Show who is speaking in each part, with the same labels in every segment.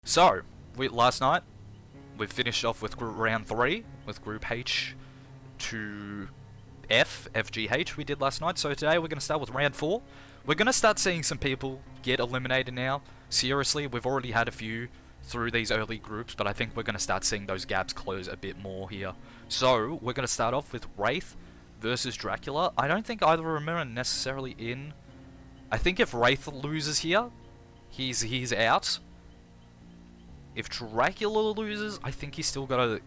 Speaker 1: So, last night, we finished off with round 3, with Group H to F, FGH we did last night, so today we're going to start with round 4. We're going to start seeing some people get eliminated now. Seriously, we've already had a few through these early groups, but I think we're going to start seeing those gaps close a bit more here. So, we're going to start off with Wraith versus Dracula. I don't think either of them are necessarily in. I think if Wraith loses here, he's out. If Dracula loses, I think he's still got a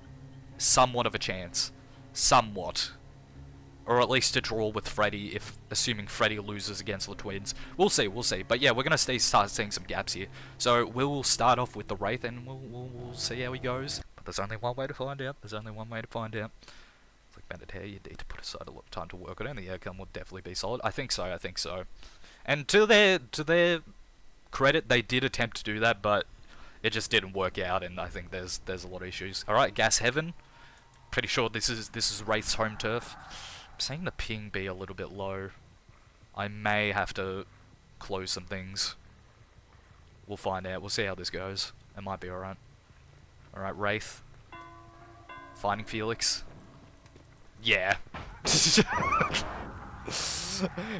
Speaker 1: somewhat of a chance. Somewhat. Or at least to draw with Freddy, if assuming Freddy loses against the twins. We'll see, we'll see. But yeah, we're going to start seeing some gaps here. So we'll start off with the Wraith and we'll see how he goes. But there's only one way to find out. There's only one way to find out. It's like banded hair, you need to put aside a lot of time to work on it, and the outcome will definitely be solid. I think so, I think so. And to their credit, they did attempt to do that, but it just didn't work out, and I think there's a lot of issues. Alright, Gas Heaven. Pretty sure this is Wraith's home turf. I'm saying the ping be a little bit low. I may have to close some things. We'll find out. We'll see how this goes. It might be alright. Alright, Wraith. Finding Felix. Yeah.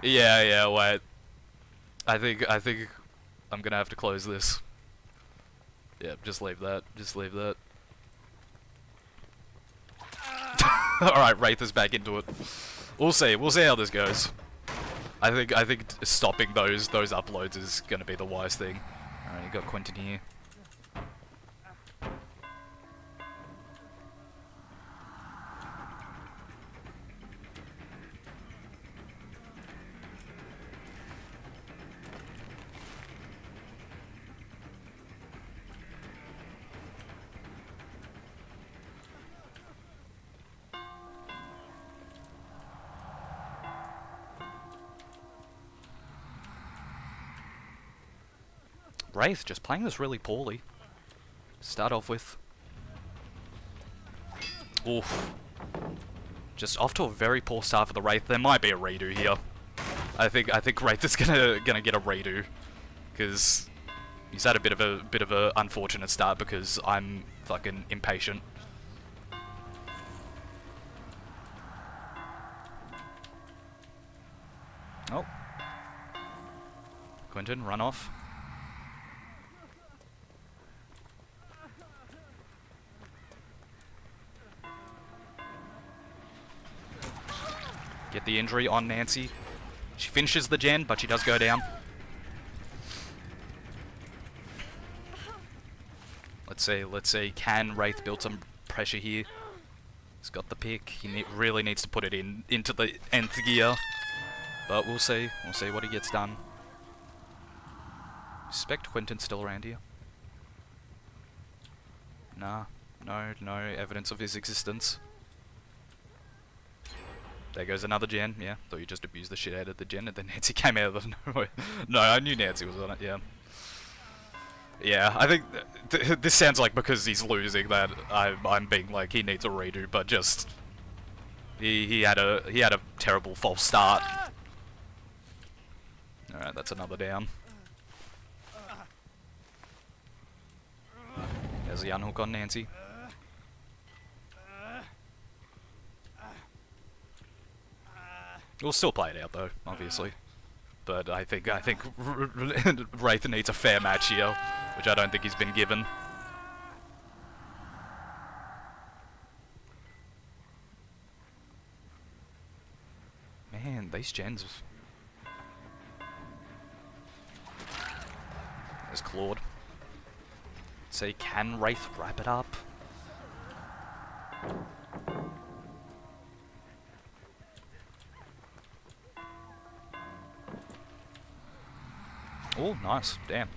Speaker 1: yeah, wait. I think I'm gonna have to close this. Yeah, just leave that. Just leave that. Alright, Wraith is back into it. We'll see. We'll see how this goes. I think stopping those uploads is gonna be the wise thing. Alright, you got Quentin here. Wraith just playing this really poorly. Start off with. Oof. Just off to a very poor start for the Wraith. There might be a redo here. I think Wraith is gonna get a redo, because he's had a bit of a unfortunate start because I'm fucking impatient. Oh. Quentin, run off. Get the injury on Nancy. She finishes the gen, but she does go down. Let's see. Can Wraith build some pressure here? He's got the pick. He really needs to put it into the nth gear. But we'll see. We'll see what he gets done. Suspect Quentin's still around here. Nah. No evidence of his existence. There goes another gen, yeah. Thought you just abused the shit out of the gen and then Nancy came out of nowhere. No, I knew Nancy was on it, yeah. Yeah, I think this sounds like because he's losing that I'm being like he needs a redo, but just he had a terrible false start. Alright, that's another down. There's the unhook on Nancy. We'll still play it out though, obviously. But I think Wraith needs a fair match here, which I don't think he's been given. Man, these gens. There's Claude. See, can Wraith wrap it up? Oh, nice. Damn.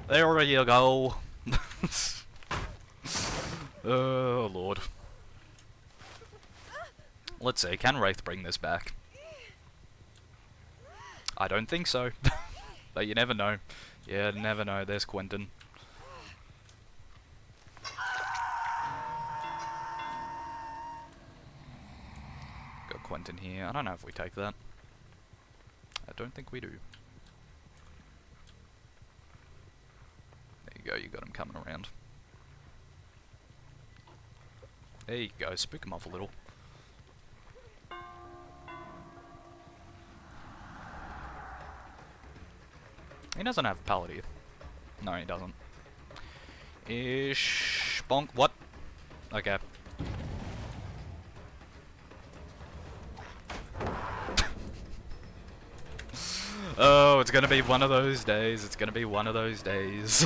Speaker 1: There you go. Oh, Lord. Let's see, can Wraith bring this back? I don't think so. But you never know. Yeah, never know. There's Quentin. Quentin here. I don't know if we take that. I don't think we do. There you go, you got him coming around. There you go, spook him off a little. He doesn't have a pallet here. No, he doesn't. Ish. Bonk. What? Okay. Oh, it's gonna be one of those days. It's gonna be one of those days.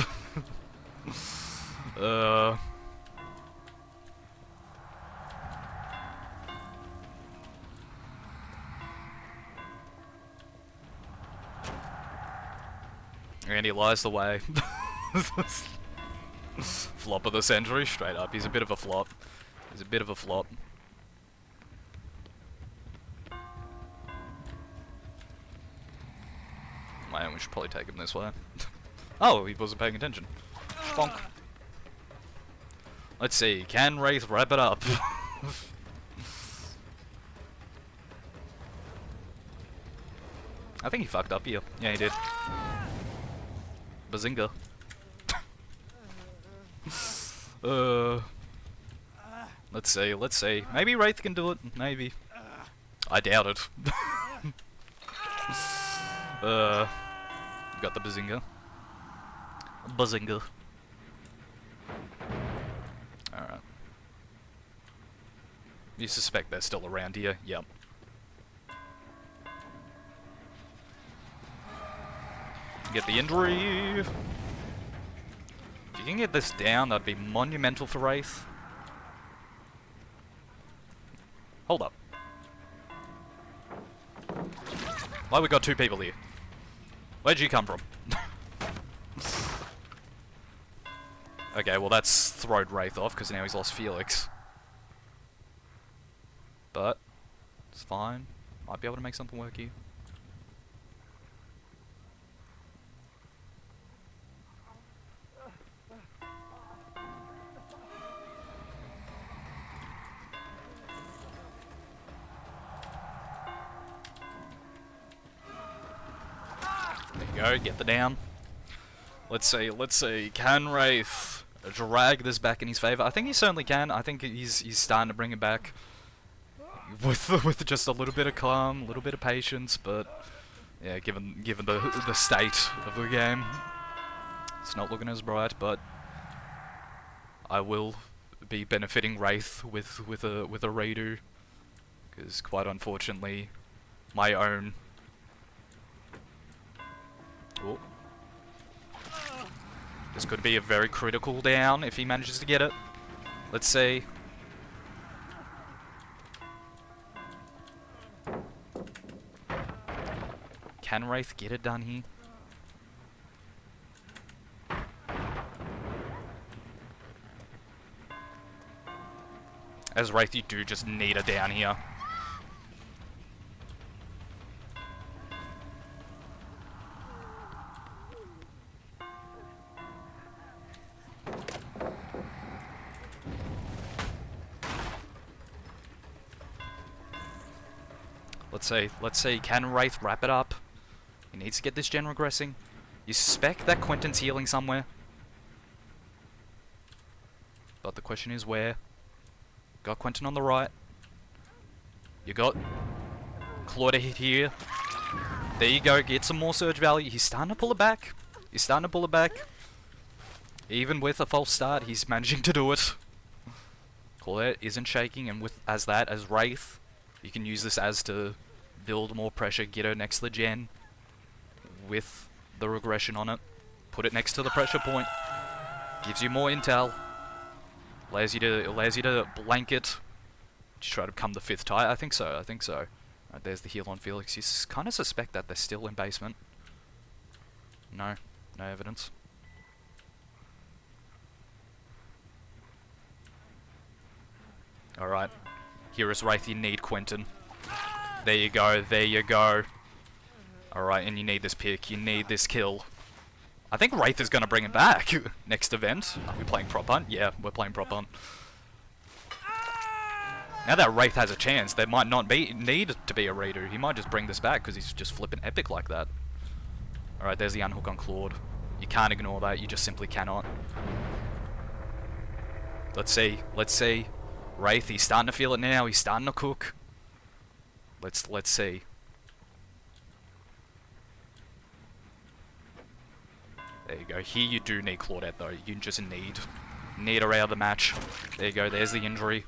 Speaker 1: And he lies the way. Flop of the century, straight up. He's a bit of a flop. He's a bit of a flop. Man, we should probably take him this way. Oh, he wasn't paying attention. Bonk. Let's see, can Wraith wrap it up? I think he fucked up here. Yeah, he did. Bazinga. Let's see. Maybe Wraith can do it. Maybe. I doubt it. Got the Bazinga. Bazinga. Alright. You suspect they're still around here? Yep. Get the injury. If you can get this down, that'd be monumental for Wraith. Hold up. Why we got two people here? Where'd you come from? Okay, well that's throwed Wraith off because now he's lost Felix. But it's fine. Might be able to make something work here. There you go, get the down. Let's see, can Wraith drag this back in his favour? I think he certainly can. I think he's starting to bring it back with just a little bit of calm, a little bit of patience, but yeah, given the state of the game, it's not looking as bright, but I will be benefiting Wraith with a redo, because quite unfortunately my own. Oh. This could be a very critical down if he manages to get it. Let's see. Can Wraith get it done here? As Wraith, you do just need a down here. Let's see, can Wraith wrap it up? He needs to get this gen regressing. You suspect that Quentin's healing somewhere. But the question is where? Got Quentin on the right. You got Claw to hit here. There you go, get some more surge value. He's starting to pull it back. Even with a false start, he's managing to do it. Claw isn't shaking, and as Wraith, you can use this as to build more pressure, get her next to the gen with the regression on it. Put it next to the pressure point. Gives you more intel. Allows you to blanket. Just try to become the 5th tie. I think so. Right, there's the heal on Felix. You kind of suspect that they're still in basement. No evidence. Alright. Here is Wraith, you need Quentin. There you go. Alright, and you need this pick, you need this kill. I think Wraith is going to bring it back. Next event. Are we playing prop hunt? Yeah, we're playing prop hunt. Now that Wraith has a chance, there might not need to be a redo. He might just bring this back because he's just flipping epic like that. Alright, there's the unhook on Claude. You can't ignore that, you just simply cannot. Let's see, let's see. Wraith, he's starting to feel it now, he's starting to cook. Let's see. There you go, here you do need Claudette though, you just need her out of the match. There you go, there's the injury.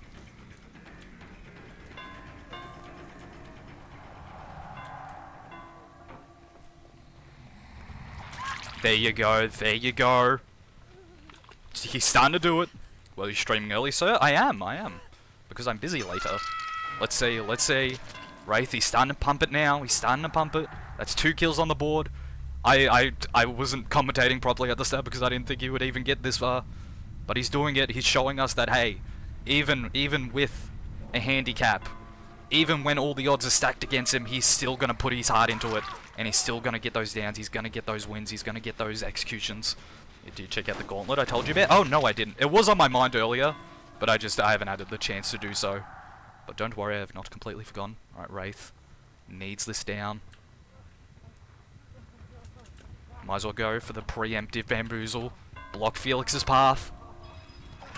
Speaker 1: There you go, there you go. He's starting to do it. Well, you're streaming early, sir? I am. Because I'm busy later. Let's see. Wraith, he's starting to pump it now. He's starting to pump it. That's 2 kills on the board. I wasn't commentating properly at the start because I didn't think he would even get this far. But he's doing it. He's showing us that, hey, even with a handicap, even when all the odds are stacked against him, he's still going to put his heart into it. And he's still going to get those downs. He's going to get those wins. He's going to get those executions. Did you check out the gauntlet I told you about? Oh, no, I didn't. It was on my mind earlier, but I haven't had the chance to do so. But don't worry, I have not completely forgotten. Alright, Wraith needs this down. Might as well go for the preemptive bamboozle. Block Felix's path.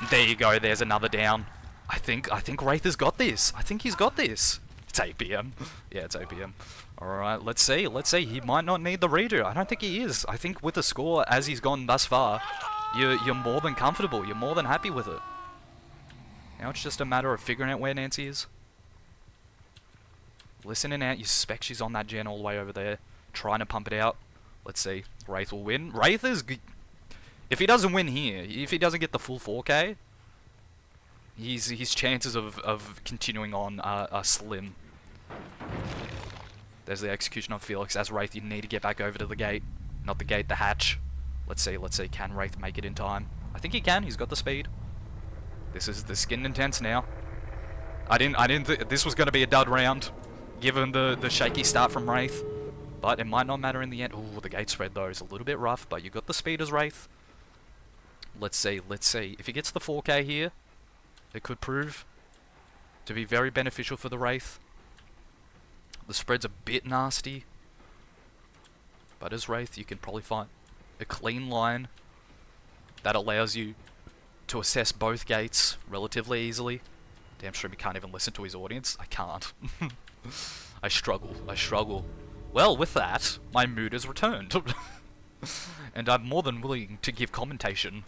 Speaker 1: There you go, there's another down. I think Wraith has got this. I think he's got this. It's 8 PM. Yeah, it's 8 PM. Alright, let's see. He might not need the redo. I don't think he is. I think with the score as he's gone thus far, you're more than comfortable. You're more than happy with it. Now it's just a matter of figuring out where Nancy is. Listening out, you suspect she's on that gen all the way over there, trying to pump it out. Let's see. Wraith will win. Wraith is... If he doesn't win here, if he doesn't get the full 4K, his chances of continuing on are slim. There's the execution of Felix. As Wraith, you need to get back over to the gate. Not the gate, the hatch. Let's see. Can Wraith make it in time? I think he can. He's got the speed. This is the skin intense now. I didn't think this was going to be a dud round, given the shaky start from Wraith. But it might not matter in the end. Ooh, the gate spread though is a little bit rough, but you got the speed as Wraith. Let's see. If he gets the 4K here, it could prove to be very beneficial for the Wraith. The spread's a bit nasty, but as Wraith, you can probably find a clean line that allows you to assess both gates relatively easily. Damn sure he can't even listen to his audience. I can't. I struggle. Well, with that, my mood has returned. And I'm more than willing to give commentation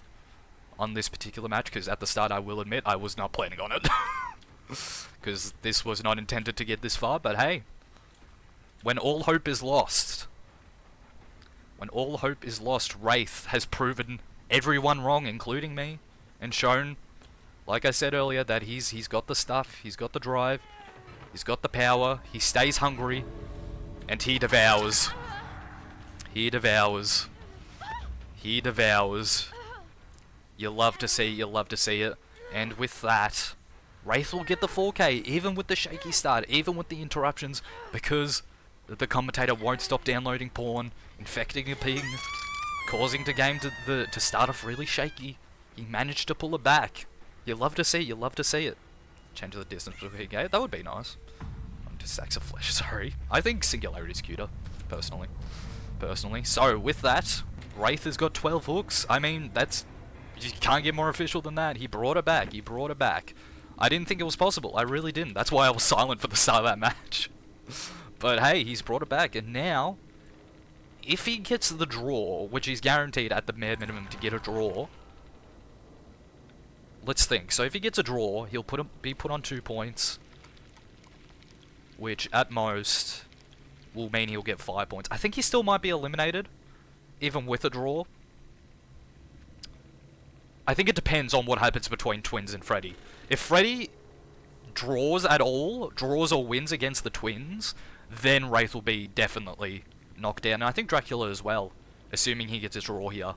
Speaker 1: on this particular match, because at the start, I will admit, I was not planning on it. Because this was not intended to get this far, but hey. When all hope is lost, Wraith has proven everyone wrong, including me, and shown, like I said earlier, that he's got the stuff, he's got the drive, he's got the power, he stays hungry, and he devours. He devours. You love to see it. And with that, Wraith will get the 4K, even with the shaky start, even with the interruptions, because the commentator won't stop downloading porn, infecting a ping, causing the game to start off really shaky. He managed to pull it back. You love to see it. Change the distance between gate, that would be nice. Just sacks of flesh, sorry. I think Singularity's cuter, personally. So, with that, Wraith has got 12 hooks. I mean, you can't get more official than that. He brought it back. I didn't think it was possible. I really didn't. That's why I was silent for the start of that match. But hey, he's brought it back, and now, if he gets the draw, which he's guaranteed at the bare minimum to get a draw, let's think. So if he gets a draw, he'll be put on 2 points, which at most will mean he'll get 5 points. I think he still might be eliminated, even with a draw. I think it depends on what happens between Twins and Freddy. If Freddy draws at all, draws or wins against the Twins, then Wraith will be definitely knocked down. And I think Dracula as well, assuming he gets a draw here.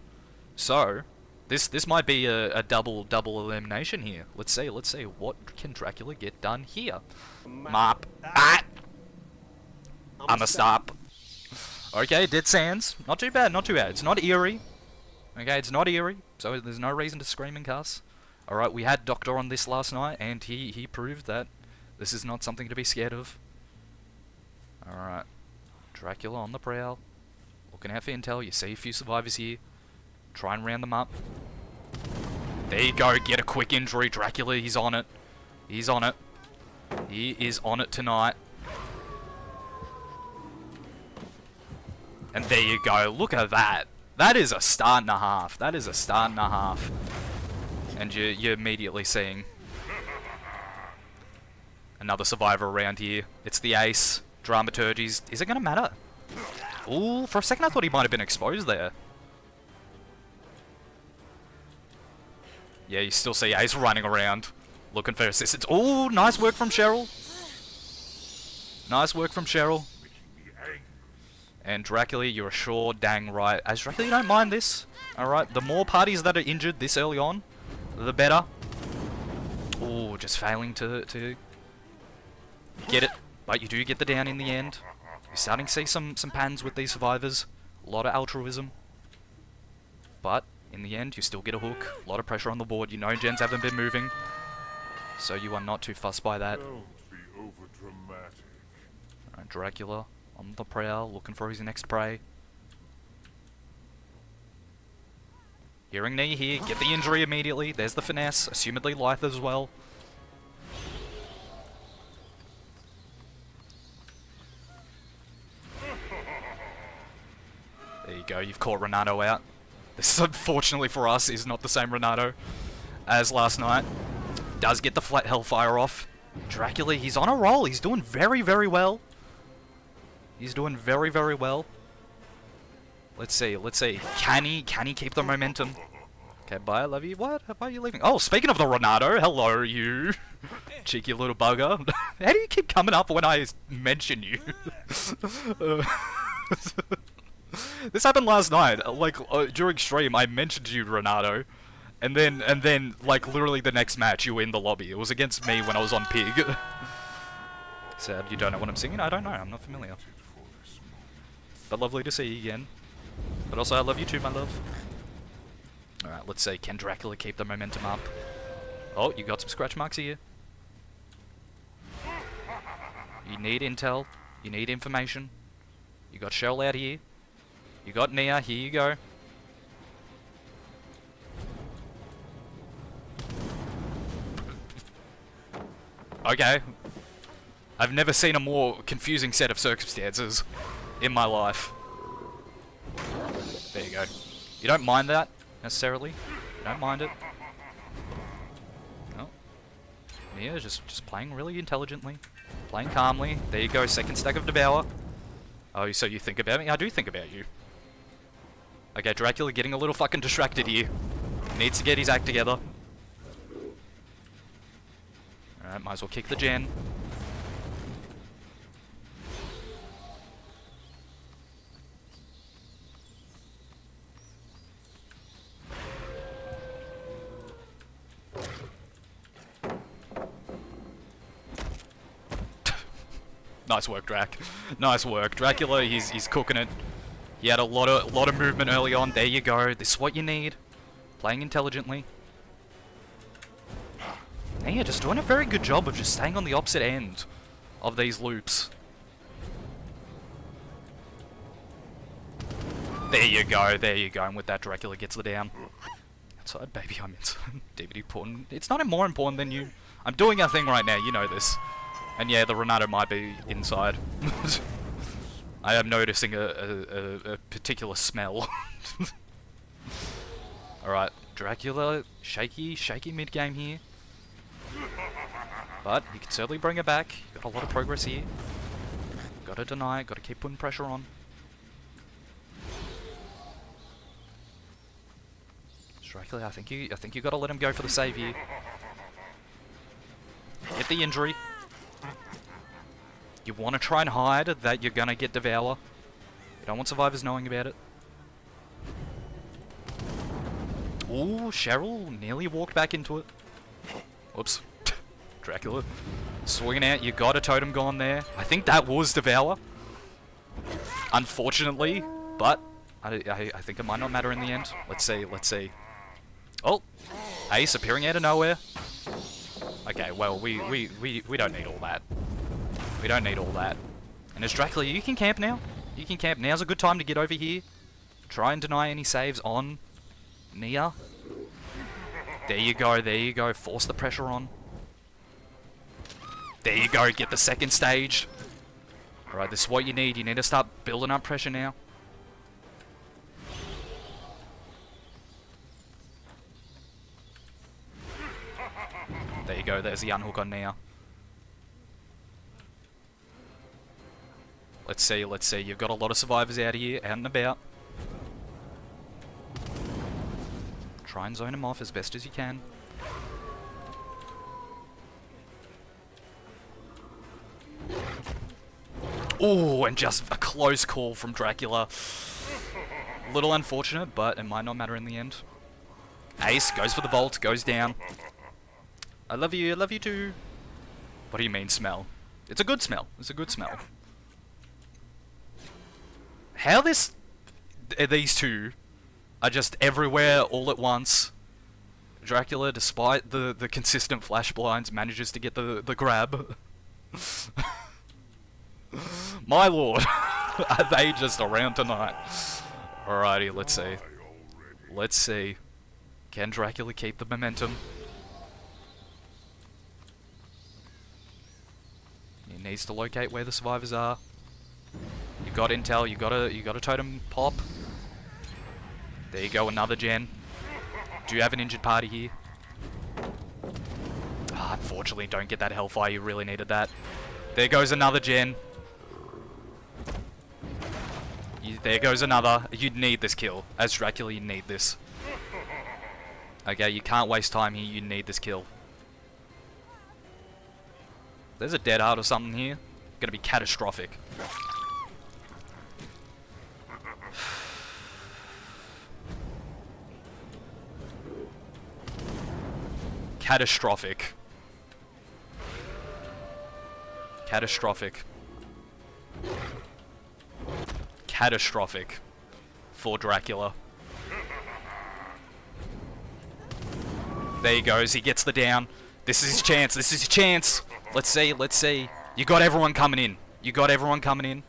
Speaker 1: So, this might be a double elimination here. Let's see. What can Dracula get done here? Mop. I'ma stop. Okay, Dead Sands. Not too bad. It's not eerie. Okay, it's not eerie, so there's no reason to scream and cuss. Alright, we had Doctor on this last night, and he proved that This is not something to be scared of. Alright. Dracula on the prowl. Looking out for intel. You see a few survivors here. Try and round them up. There you go. Get a quick injury. Dracula, he's on it. He's on it. He is on it tonight. And there you go. Look at that. That is a start and a half. That is a start and a half. And you're immediately seeing another survivor around here. It's the ace. Dramaturgies. Is it going to matter? Ooh, for a second I thought he might have been exposed there. Yeah, you still see Ace running around, looking for assistance. Ooh, nice work from Cheryl. Nice work from Cheryl. And Dracula, you're sure dang right. As Dracula, you don't mind this. Alright, the more parties that are injured this early on, the better. Ooh, just failing to get it. But you do get the down in the end. You're starting to see some patterns with these survivors. A lot of altruism. But, in the end, you still get a hook. A lot of pressure on the board. You know gens haven't been moving. So you are not too fussed by that.
Speaker 2: Don't be overdramatic.
Speaker 1: Alright, Dracula on the prowl, looking for his next prey. Hearing knee here, get the injury immediately. There's the finesse, assumedly lithe as well. There you go, you've caught Renato out. This, unfortunately for us, is not the same Renato as last night. Does get the flat Hellfire off. Dracula, he's on a roll. He's doing very, very well. He's doing very, very well. Let's see, let's see. Can he keep the momentum? Okay, bye, I love you. What? Why are you leaving? Oh, speaking of the Renato, hello, you. Cheeky little bugger. How do you keep coming up when I mention you? This happened last night. Like, during stream, I mentioned you, Renato. And then, like, literally the next match, you were in the lobby. It was against me when I was on Pig. Sad you don't know what I'm singing? I don't know, I'm not familiar. But lovely to see you again. But also, I love you too, my love. Alright, let's see. Can Dracula keep the momentum up? Oh, you got some scratch marks here. You need intel. You need information. You got Shell out here. You got Nia. Here you go. Okay. I've never seen a more confusing set of circumstances in my life. There you go. You don't mind that, necessarily. You don't mind it. No. Mia just playing really intelligently. Playing calmly. There you go, second stack of Devour. Oh, so you think about me? I do think about you. Okay, Dracula getting a little fucking distracted here. Needs to get his act together. Alright, might as well kick the gen. Nice work, Drac. Nice work. Dracula, he's cooking it. He had a lot of movement early on. There you go. This is what you need. Playing intelligently. And yeah, just doing a very good job of just staying on the opposite end of these loops. There you go, there you go. And with that, Dracula gets the down. Outside, baby, I'm inside. DVD porn. It's not more important than you. I'm doing a thing right now, you know this. And yeah, the Renato might be inside. I am noticing a particular smell. Alright, Dracula, shaky mid-game here. But he can certainly bring it back. Got a lot of progress here. Gotta deny it, gotta keep putting pressure on. Dracula, I think you gotta let him go for the save here. Get the injury. You want to try and hide that you're gonna get Devour. You don't want survivors knowing about it. Ooh, Cheryl nearly walked back into it. Whoops. Dracula. Swinging out, you got a totem gone there. I think that was Devour. Unfortunately, but I think it might not matter in the end. Let's see, let's see. Oh! Ace appearing out of nowhere. Okay, well, we don't need all that. We don't need all that. And as Dracula, you can camp now. You can camp. Now's a good time to get over here. Try and deny any saves on Nia. There you go, there you go. Force the pressure on. There you go, get the second stage. Alright, this is what you need. You need to start building up pressure now. There you go, there's the unhook on Nia. Let's see, let's see. You've got a lot of survivors out here, out and about. Try and zone him off as best as you can. Oh, and just a close call from Dracula. Little unfortunate, but it might not matter in the end. Ace goes for the vault, goes down. I love you too. What do you mean smell? It's a good smell. It's a good smell. How these two are just everywhere all at once. Dracula, despite the consistent flash blinds, manages to get the grab. My lord, are they just around tonight? Alrighty, let's see. Let's see. Can Dracula keep the momentum? He needs to locate where the survivors are. You got intel, you got a totem pop. There you go, another gen. Do you have an injured party here? Ah, unfortunately, don't get that Hellfire, you really needed that. There goes another gen. There goes another. You'd need this kill. As Dracula, you need this. Okay, you can't waste time here, you need this kill. There's a dead heart or something here. Gonna be catastrophic. Catastrophic. Catastrophic. Catastrophic for Dracula. There he goes, he gets the down. This is his chance, this is his chance. Let's see, let's see. You got everyone coming in. You got everyone coming in.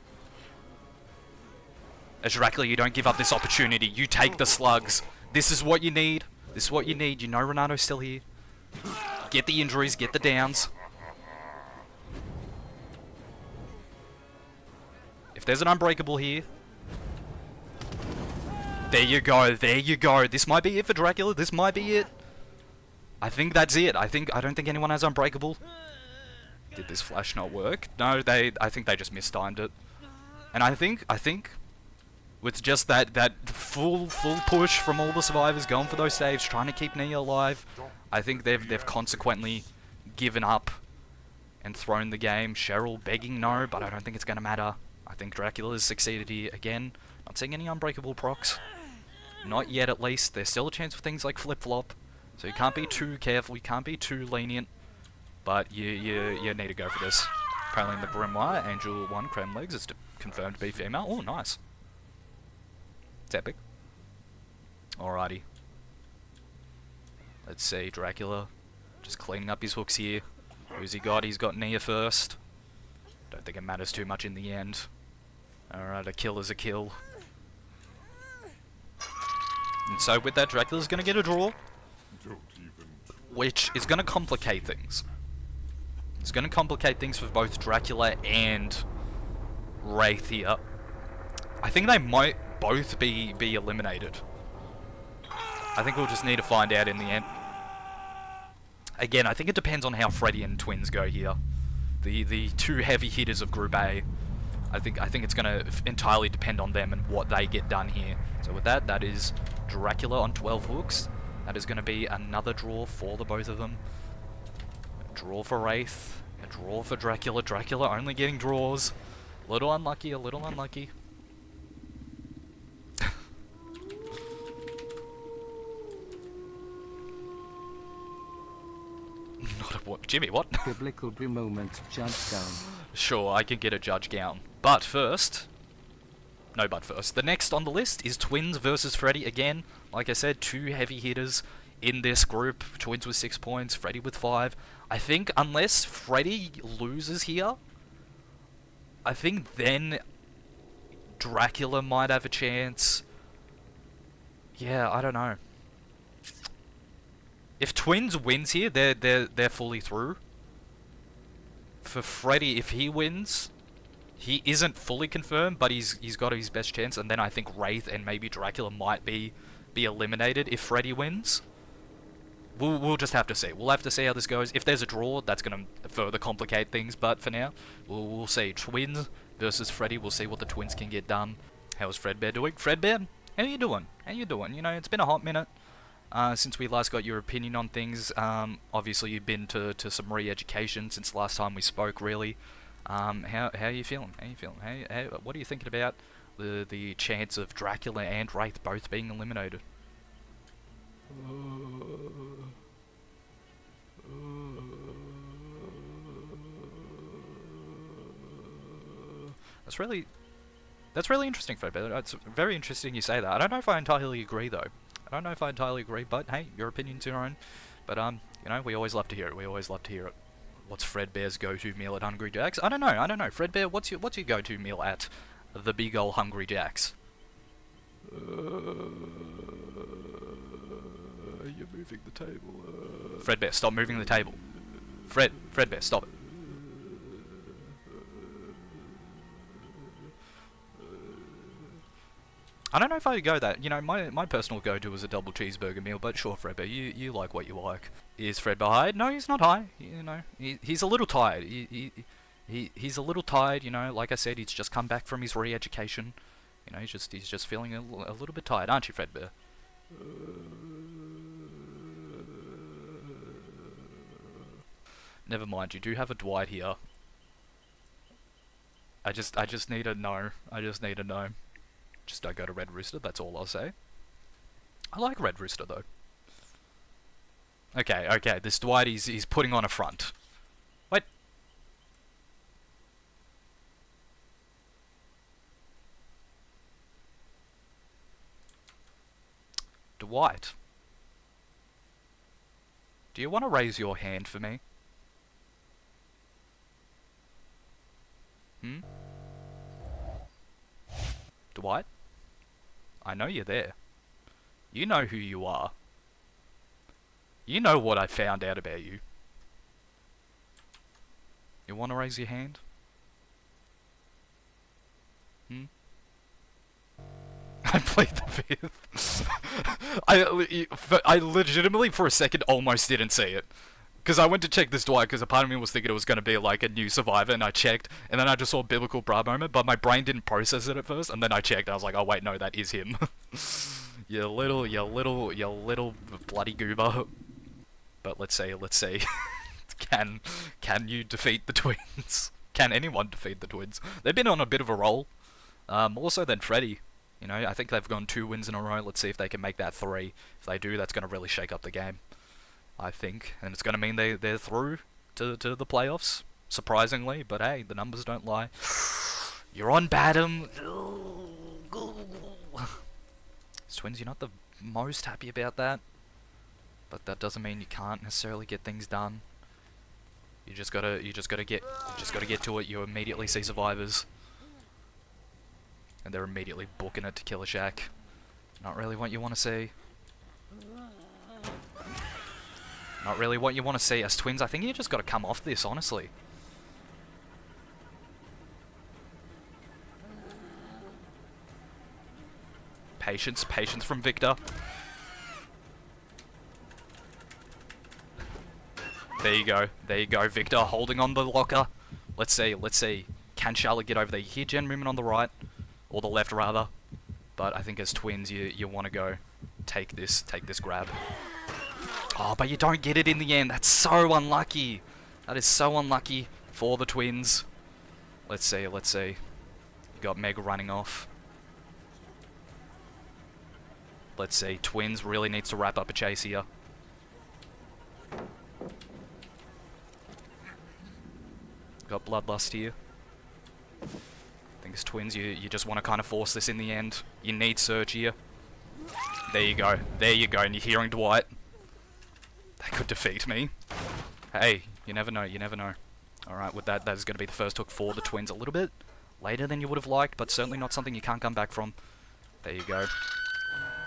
Speaker 1: As Dracula, you don't give up this opportunity. You take the slugs. This is what you need. This is what you need. You know Renato's still here. Get the injuries, get the downs. If there's an unbreakable here. There you go, there you go. This might be it for Dracula, this might be it. I think that's it. I don't think anyone has unbreakable. Did this flash not work? No, I think they just mistimed it. And I think with just that full push from all the survivors going for those saves, trying to keep Nia alive, I think they've consequently given up and thrown the game. Cheryl begging no, but I don't think it's gonna matter. I think Dracula has succeeded here again. Not seeing any unbreakable procs. Not yet, at least. There's still a chance for things like flip-flop. So you can't be too careful, you can't be too lenient. But you need to go for this. Apparently in the Grimoire, Angel 1 Creme Legs is confirmed to be female. Oh, nice. It's epic. Alrighty. Let's see, Dracula. Just cleaning up his hooks here. Who's he got? He's got Nia first. Don't think it matters too much in the end. Alright, a kill is a kill. And so with that, Dracula's gonna get a draw. Which is gonna complicate things. It's gonna complicate things for both Dracula and Wraith here. I think they might both be eliminated. I think we'll just need to find out in the end. Again, I think it depends on how Freddy and Twins go here. The two heavy hitters of Group A. I think it's gonna entirely depend on them and what they get done here. So with that, that is Dracula on 12 hooks. That is gonna be another draw for the both of them. A draw for Wraith, a draw for Dracula. Dracula only getting draws. A little unlucky, a little unlucky. Not a what? Jimmy, what?
Speaker 3: Biblical moment, judge down.
Speaker 1: Sure, I can get a judge gown. But first... No, but first. The next on the list is Twins versus Freddy again. Like I said, two heavy hitters in this group. Twins with 6 points, Freddy with 5. I think unless Freddy loses here, I think then Dracula might have a chance. Yeah, I don't know. If Twins wins here, they're fully through. For Freddy, if he wins, he isn't fully confirmed, but he's got his best chance. And then I think Wraith and maybe Dracula might be eliminated if Freddy wins. We'll just have to see. We'll have to see how this goes. If there's a draw, that's gonna further complicate things. But for now, we'll see. Twins versus Freddy. We'll see what the Twins can get done. How's Fredbear doing? Fredbear, how you doing? How you doing? You know, it's been a hot minute since we last got your opinion on things. Obviously, you've been to some re-education since last time we spoke. Really, how are you feeling? How you feeling? What are you thinking about the chance of Dracula and Wraith both being eliminated? That's really interesting, Fredbear. It's very interesting you say that. I don't know if I entirely agree, though. I don't know if I entirely agree, but hey, your opinion's your own. But you know, we always love to hear it. We always love to hear it. What's Fredbear's go-to meal at Hungry Jack's? I don't know. Fredbear, what's your go-to meal at the big ol' Hungry Jack's? You're moving the table. Fredbear, stop moving the table. Fredbear, stop it. I don't know if I would go that. You know, my personal go-to is a double cheeseburger meal, but sure, Fredbear, you like what you like. Is Fredbear high? No, he's not high. You know, he's a little tired. He's a little tired. You know, like I said, he's just come back from his re-education. You know, he's just feeling a little bit tired, aren't you, Fredbear? Never mind. You do have a Dwight here. I just need to know. I just need to know. Just don't go to Red Rooster, that's all I'll say. I like Red Rooster, though. Okay, this Dwight, he's putting on a front. Wait. Dwight. Do you want to raise your hand for me? Dwight? I know you're there. You know who you are. You know what I found out about you. You want to raise your hand? I played the fifth. I legitimately for a second almost didn't see it. Because I went to check this Dwight, because a part of me was thinking it was going to be like a new survivor, and I checked, and then I just saw Biblical Bra moment, but my brain didn't process it at first, and then I checked, and I was like, oh wait, no, that is him. you little bloody goober. But let's see. Can you defeat the Twins? Can anyone defeat the Twins? They've been on a bit of a roll. More so than Freddy. You know, I think they've gone 2 wins in a row. Let's see if they can make that 3. If they do, that's going to really shake up the game, I think. And it's going to mean they're through to the playoffs, surprisingly. But hey, the numbers don't lie. You're on Badham. Twins, you're not the most happy about that. But that doesn't mean you can't necessarily get things done. You just gotta get to it. You immediately see survivors. And they're immediately booking it to Killer Shack. Not really what you want to see. Not really what you want to see as Twins. I think you just got to come off this, honestly. Patience from Victor. There you go, Victor holding on the locker. Let's see. Can Charlotte get over there? You hear Gen movement on the right, or the left rather. But I think as Twins, you want to go take this grab. Oh, but you don't get it in the end. That's so unlucky. That is so unlucky for the Twins. Let's see. You got Meg running off. Let's see. Twins really needs to wrap up a chase here. Got Bloodlust here. I think as Twins, you just want to kind of force this in the end. You need Surge here. There you go. And you're hearing Dwight. defeat me. Hey, you never know, you never know. Alright, with that is going to be the first hook for the twins. A little bit later than you would have liked, but certainly not something you can't come back from. There you go.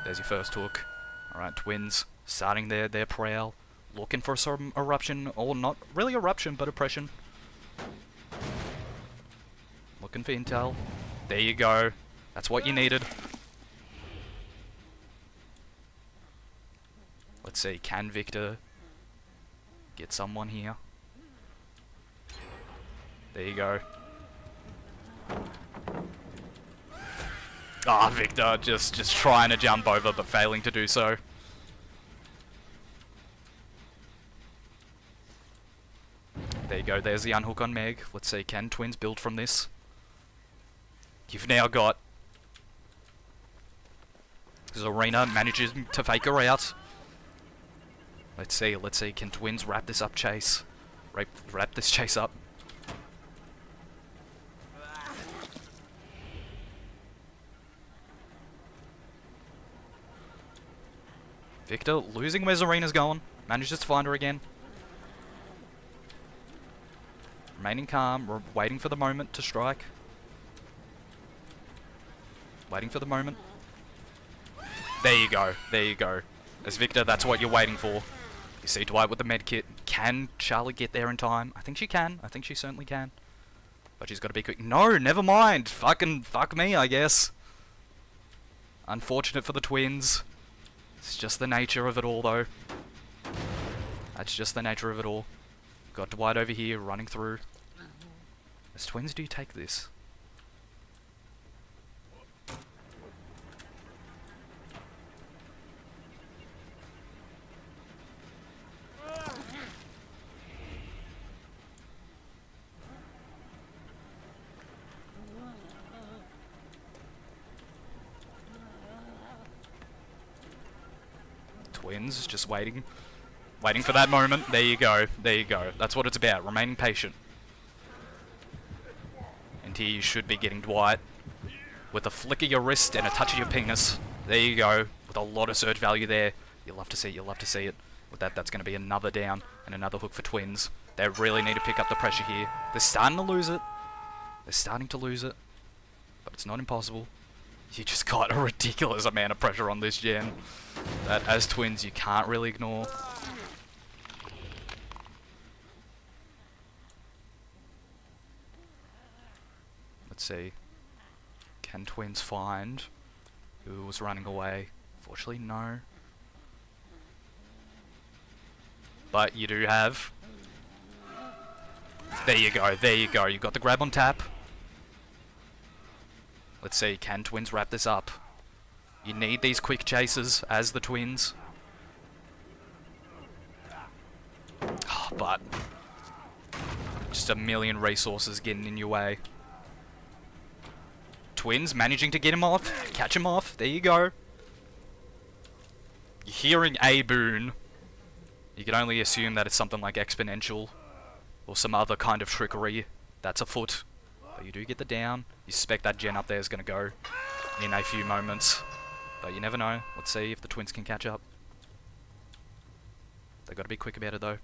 Speaker 1: There's your first hook. Alright, twins starting their prowl. Looking for some eruption, or not really eruption, but oppression. Looking for intel. There you go. That's what you needed. Let's see, can Victor get someone here? There you go. Ah, Victor just trying to jump over but failing to do so. There you go, there's the unhook on Meg. Let's see, can twins build from this? You've now got Zarina manages to fake her out. Let's see, can twins wrap this up, Chase? Wrap this chase up. Victor losing where Zarina's going. Manages to find her again. Remaining calm, waiting for the moment to strike. Waiting for the moment. There you go, there you go. As Victor, that's what you're waiting for. You see Dwight with the medkit. Can Charlie get there in time? I think she can. I think she certainly can. But she's got to be quick. No, never mind. Fuck me, I guess. Unfortunate for the twins. It's just the nature of it all, though. That's just the nature of it all. Got Dwight over here running through. As twins, do you take this? Twins, just waiting. Waiting for that moment. There you go. There you go. That's what it's about. Remaining patient. And here you should be getting Dwight with a flick of your wrist and a touch of your penis. There you go. With a lot of surge value there. You'll love to see it. You'll love to see it. With that, that's going to be another down and another hook for twins. They really need to pick up the pressure here. They're starting to lose it. They're starting to lose it. But it's not impossible. You just got a ridiculous amount of pressure on this gen that as twins you can't really ignore. Let's see. Can twins find who was running away? Fortunately, no. But you do have. There you go, there you go. You got the grab on tap. Let's see, can twins wrap this up? You need these quick chases as the twins. Oh, but just a million resources getting in your way. Twins managing to get him off, catch him off. There you go. You're hearing a boon. You can only assume that it's something like exponential or some other kind of trickery that's afoot. But you do get the down. You suspect that gen up there is going to go in a few moments. But you never know. Let's see if the twins can catch up. They've got to be quick about it though.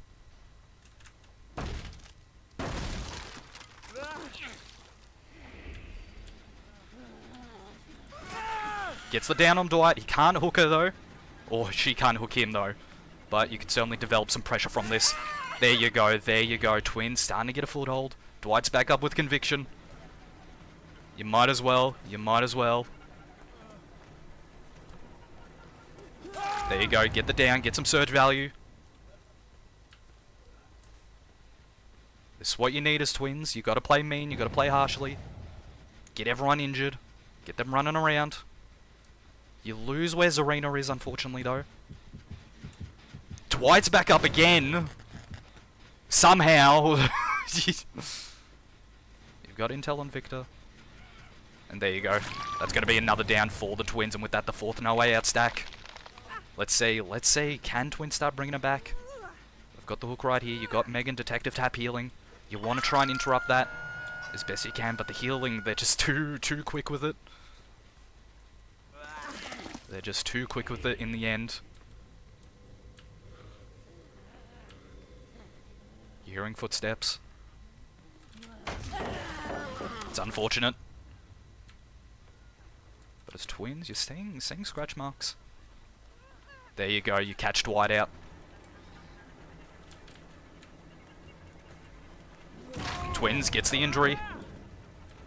Speaker 1: Gets the down on Dwight. He can't hook her though. Or she can't hook him though. But you can certainly develop some pressure from this. There you go. There you go. Twins starting to get a foothold. Dwight's back up with conviction. You might as well. You might as well. There you go. Get the down. Get some surge value. This is what you need as twins. You got to play mean. You got to play harshly. Get everyone injured. Get them running around. You lose where Zarina is, unfortunately, though. Dwight's back up again. Somehow. You've got intel on Victor. And there you go. That's going to be another down for the twins. And with that, the fourth no way out stack. Let's see. Let's see. Can twins start bringing it back? I've got the hook right here. You've got Megan Detective Tap healing. You want to try and interrupt that as best you can. But the healing, they're just too quick with it. They're just too quick with it in the end. You're hearing footsteps. It's unfortunate. But as twins, you're seeing scratch marks. There you go, you catch Dwight out. Twins gets the injury.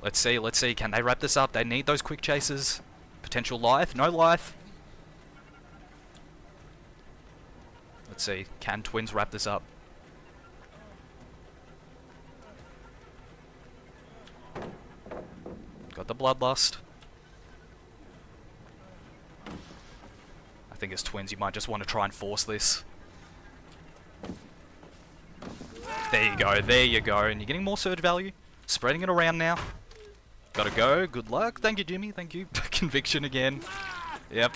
Speaker 1: Let's see, can they wrap this up? They need those quick chases. Potential life, no life. Let's see, can twins wrap this up? Got the bloodlust. I think as twins you might just want to try and force this. There you go, and you're getting more surge value. Spreading it around now. Gotta go, good luck. Thank you, Jimmy, thank you. Conviction again. Yep.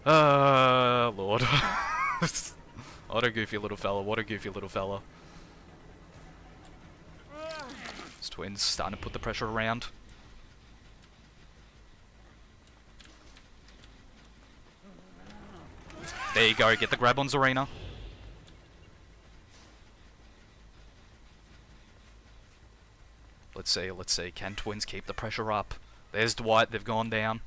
Speaker 1: Lord. What a goofy little fella, what a goofy little fella. This twins starting to put the pressure around. There you go, get the grab on Zarina. Let's see, can twins keep the pressure up? There's Dwight, they've gone down.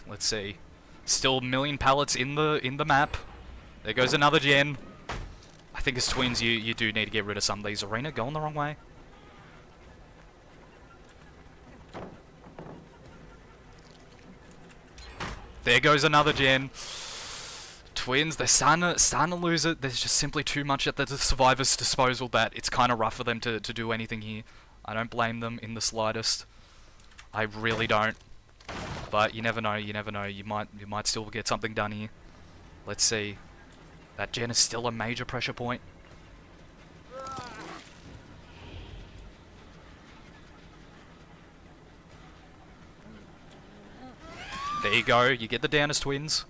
Speaker 1: Let's see. Still a million pallets in the map. There goes another gen. I think as twins you do need to get rid of some of these. Arena going the wrong way. There goes another gen. Twins, they're starting to lose it. There's just simply too much at the survivors' disposal that it's kind of rough for them to do anything here. I don't blame them in the slightest. I really don't. But you never know, you might still get something done here. Let's see. That gen is still a major pressure point. There you go, you get the down as twins.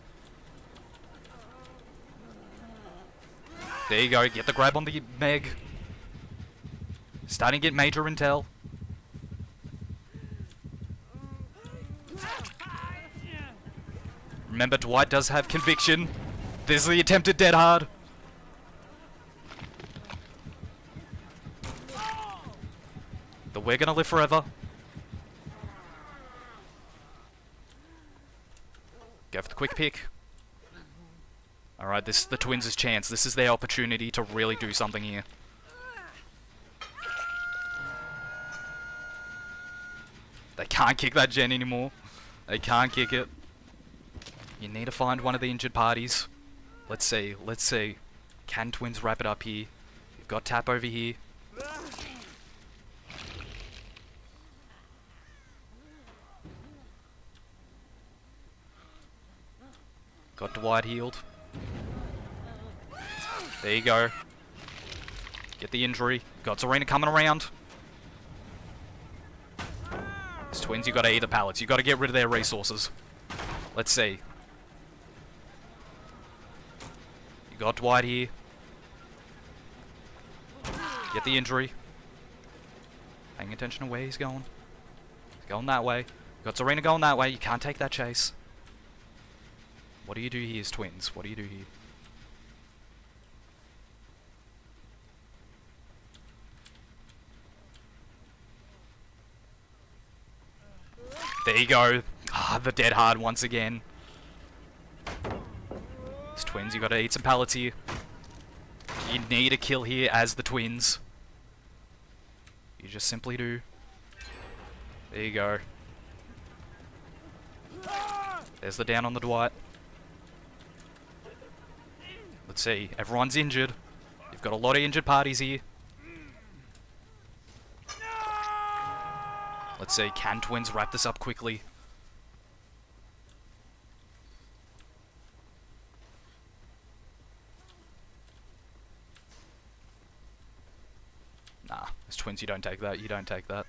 Speaker 1: There you go, get the grab on the Meg. Starting to get major intel. Remember, Dwight does have conviction. This is the attempted dead hard. The we're gonna live forever. Go for the quick pick. Alright, this is the twins' chance. This is their opportunity to really do something here. They can't kick that gen anymore. They can't kick it. You need to find one of the injured parties. Let's see. Can twins wrap it up here? You've got Tap over here. Got Dwight healed. There you go. Get the injury. Got Zarina coming around. These twins, you gotta eat the pallets. You gotta get rid of their resources. Let's see. You got Dwight here. Get the injury. Paying attention to where he's going. He's going that way. You got Zarina going that way. You can't take that chase. What do you do here as twins? What do you do here? There you go. Ah, the dead hard once again. As twins, you gotta eat some pallets here. You need a kill here as the twins. You just simply do. There you go. There's the down on the Dwight. Let's see. Everyone's injured. You've got a lot of injured parties here. Let's see. Can twins wrap this up quickly? Nah. As twins, you don't take that. You don't take that.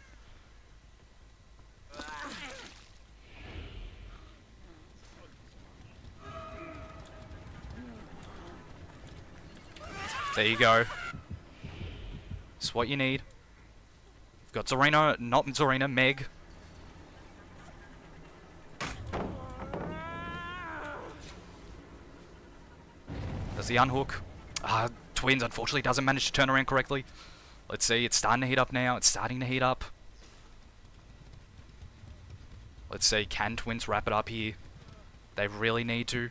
Speaker 1: There you go. It's what you need. Got Zarina, not Zarina, Meg. There's the unhook. Twins unfortunately doesn't manage to turn around correctly. Let's see, it's starting to heat up now. It's starting to heat up. Let's see, can Twins wrap it up here? They really need to.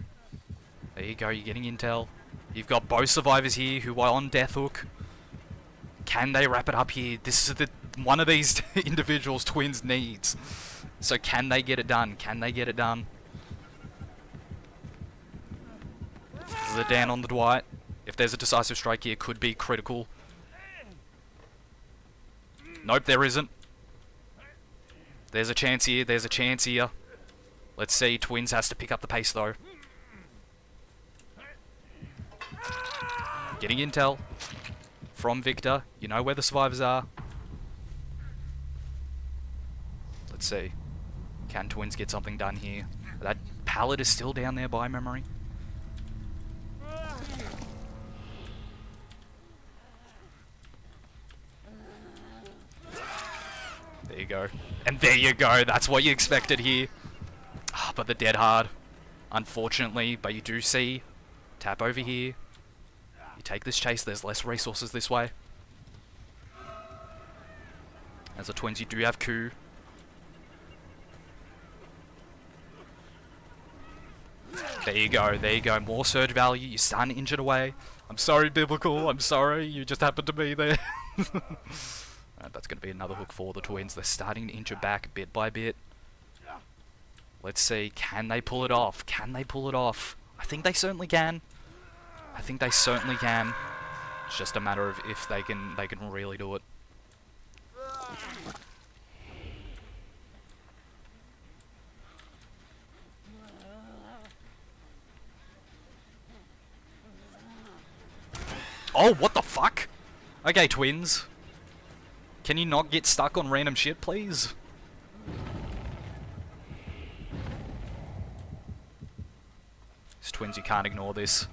Speaker 1: There you go, you're getting intel. You've got both survivors here who are on death hook. Can they wrap it up here? This is one of these individuals Twins needs. So can they get it done? Can they get it done? This is a Dan on the Dwight. If there's a decisive strike here, could be critical. Nope, there isn't. There's a chance here, there's a chance here. Let's see, Twins has to pick up the pace though. Getting intel from Victor. You know where the survivors are. Let's see. Can Twins get something done here? That pallet is still down there by memory. There you go. And there you go. That's what you expected here. But the dead hard. Unfortunately. But you do see. Tap over here. You take this chase. There's less resources this way. As a Twins, you do have coup. There you go. There you go. More surge value. You're starting to inch it away. I'm sorry, Biblical. I'm sorry. You just happened to be there. That's going to be another hook for the Twins. They're starting to inch it back bit by bit. Let's see. Can they pull it off? Can they pull it off? I think they certainly can. I think they certainly can. It's just a matter of if they can really do it. Oh, what the fuck? Okay, Twins. Can you not get stuck on random shit, please? It's Twins, you can't ignore this.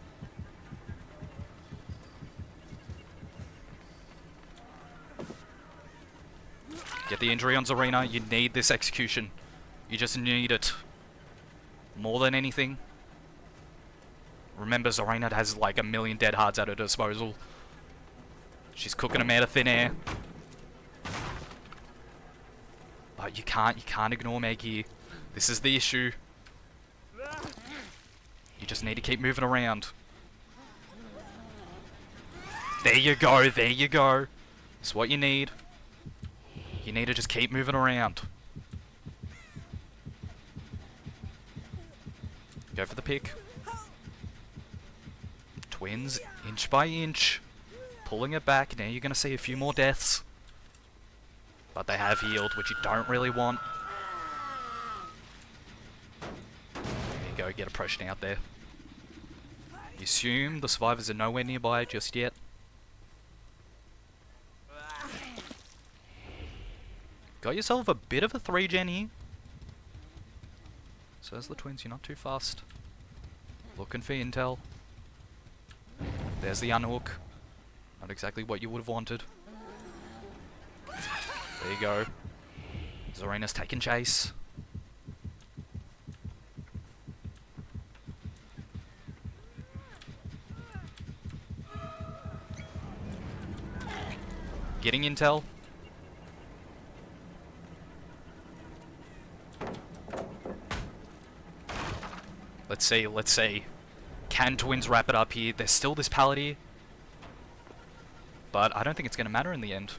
Speaker 1: Get the injury on Zarina. You need this execution. You just need it. More than anything. Remember, Zarina has like a million dead hards at her disposal. She's cooking them out of thin air. But you can't ignore Meg here. This is the issue. You just need to keep moving around. There you go, there you go. That's what you need. You need to just keep moving around. Go for the pick. Twins, inch by inch. Pulling it back. Now you're going to see a few more deaths. But they have healed, which you don't really want. There you go, get oppression out there. You assume the survivors are nowhere nearby just yet. Got yourself a bit of a 3-gen here. So as the Twins, you're not too fast. Looking for intel. There's the unhook. Not exactly what you would have wanted. There you go. Zarina's taking chase. Getting intel. Let's see, let's see. Can Twins wrap it up here? There's still this pallet here. But I don't think it's going to matter in the end.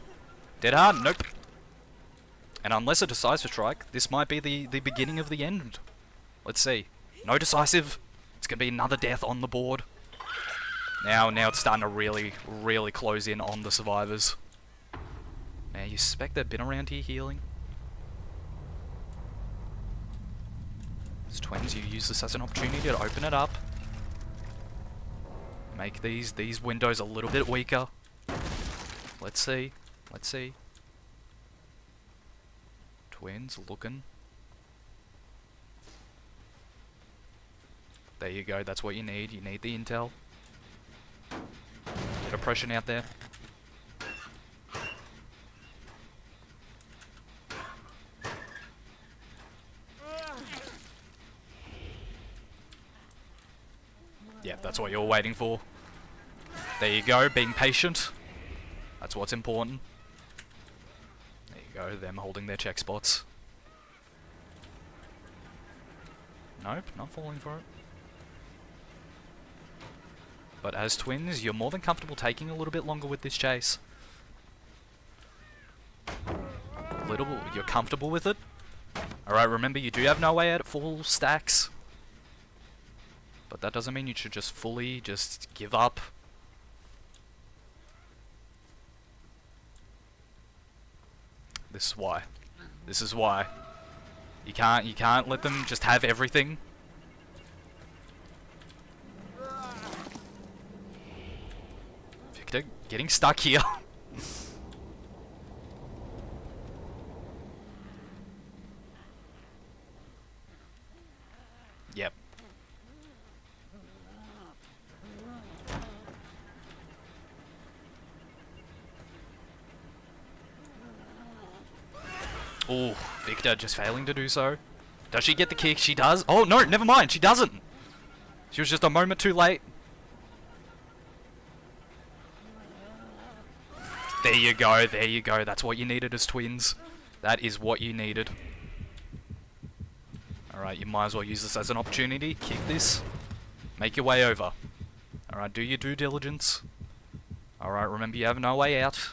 Speaker 1: Dead hard? Nope. And unless a decisive strike, this might be the beginning of the end. Let's see. No decisive. It's going to be another death on the board. Now it's starting to really, really close in on the survivors. Now you suspect they've been around here healing. As Twins, you use this as an opportunity to open it up. Make these windows a little bit weaker. Let's see. Let's see. Twins looking. There you go, that's what you need. You need the intel. Bit of oppression out there. Yeah, that's what you're waiting for. There you go, being patient. That's what's important. There you go, them holding their check spots. Nope, not falling for it. But as twins, you're more than comfortable taking a little bit longer with this chase. You're comfortable with it. Alright, remember you do have no way out at full stacks. But that doesn't mean you should just fully just give up. This is why. This is why. You can't let them just have everything. Victor getting stuck here. Yep. Ooh, Victor just failing to do so. Does she get the kick? She does. Oh, no, never mind. She doesn't. She was just a moment too late. There you go. There you go. That's what you needed as twins. That is what you needed. Alright, you might as well use this as an opportunity. Kick this. Make your way over. Alright, do your due diligence. Alright, remember you have no way out.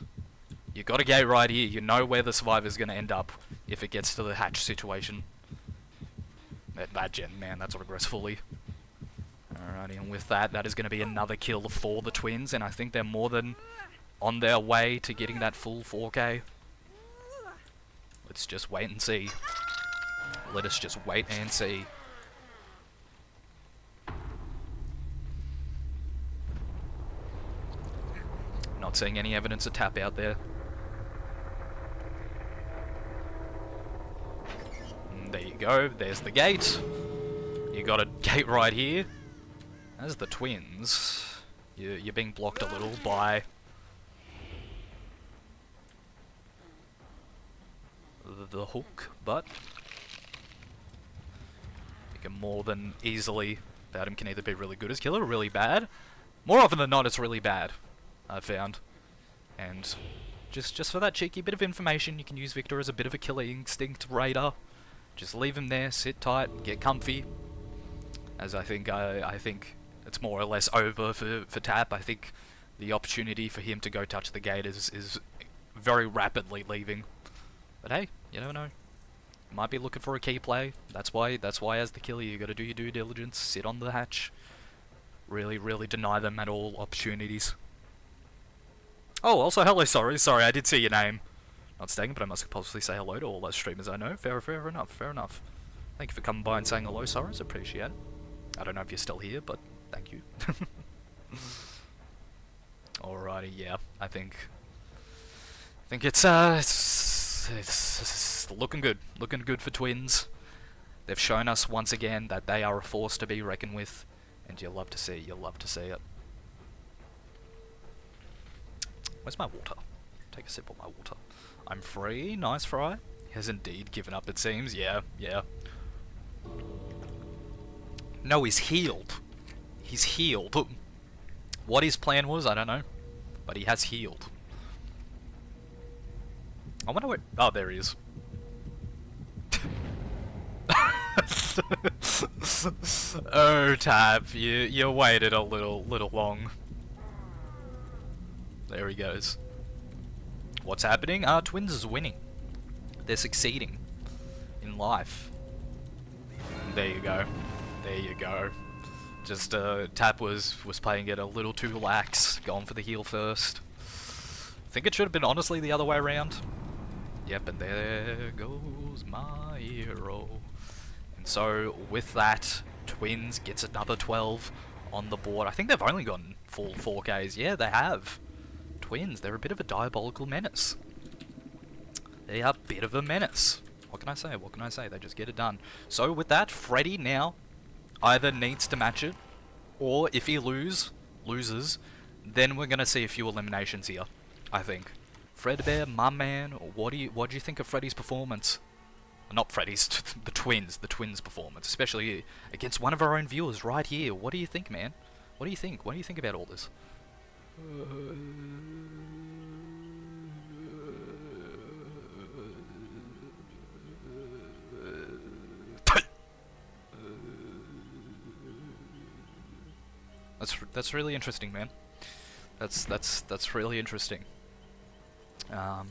Speaker 1: You got a gate right here. You know where the survivor's going to end up if it gets to the hatch situation. That gen, man, that's regress fully. Alrighty, and with that, that is going to be another kill for the twins, and I think they're more than on their way to getting that full 4K. Let's just wait and see. Let us just wait and see. Not seeing any evidence of tap out there. And there you go, there's the gate. You got a gate right here. As the twins, you're being blocked a little by the hook, but you can more than easily, Adam can either be really good as killer or really bad. More often than not, it's really bad, I've found. And just for that cheeky bit of information, you can use Victor as a bit of a killer instinct raider. Just leave him there, sit tight, get comfy. As I think it's more or less over for Tap. I think the opportunity for him to go touch the gate is very rapidly leaving. But hey, you never know. Might be looking for a key play. That's why as the killer you gotta do your due diligence, sit on the hatch. Really deny them at all opportunities. Oh, also hello, sorry, I did see your name. Not staying, but I must possibly say hello to all those streamers I know. Fair enough. Thank you for coming by and saying hello, Sorrows, appreciate it. I don't know if you're still here, but thank you. Alrighty, yeah, I think it's looking good for twins. They've shown us once again that they are a force to be reckoned with, and you'll love to see it. Where's my water? Take a sip of my water. I'm free, nice Fry. He has indeed given up, it seems. Yeah. No, he's healed. He's healed. What his plan was, I don't know. But he has healed. I wonder where... Oh, there he is. Oh, Tab, you waited a little long. There he goes. What's happening? Twins is winning. They're succeeding in life. There you go. Just Tap was playing it a little too lax, going for the heal first. I think it should have been honestly the other way around. Yep, and there goes my hero. And so with that, Twins gets another 12 on the board. I think they've only gotten full 4Ks. Yeah, they have. Twins, they're a bit of a diabolical menace. They are a bit of a menace. What can I say? They just get it done. So with that, Freddy now either needs to match it, or if he loses, then we're gonna see a few eliminations here, I think. Fredbear, my man, what do you think of Freddy's performance? Not Freddy's, the twins' performance, especially against one of our own viewers right here. What do you think, man? What do you think? What do you think about all this? That's really interesting, man. That's really interesting. Yeah,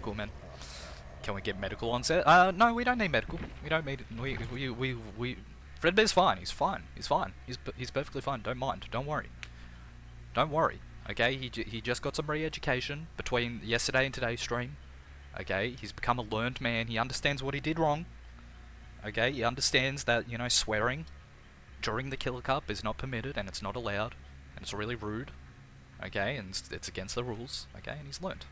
Speaker 1: cool, man. Can we get medical on set? No, we don't need medical. We don't need. We. Fredbear's fine. He's fine. He's fine. He's perfectly fine. Don't mind. Don't worry. Don't worry. Okay. He just got some re-education between yesterday and today's stream. Okay. He's become a learned man. He understands what he did wrong. Okay. He understands that swearing during the Killer Cup is not permitted and it's not allowed and it's really rude. Okay. And it's against the rules. Okay. And he's learned.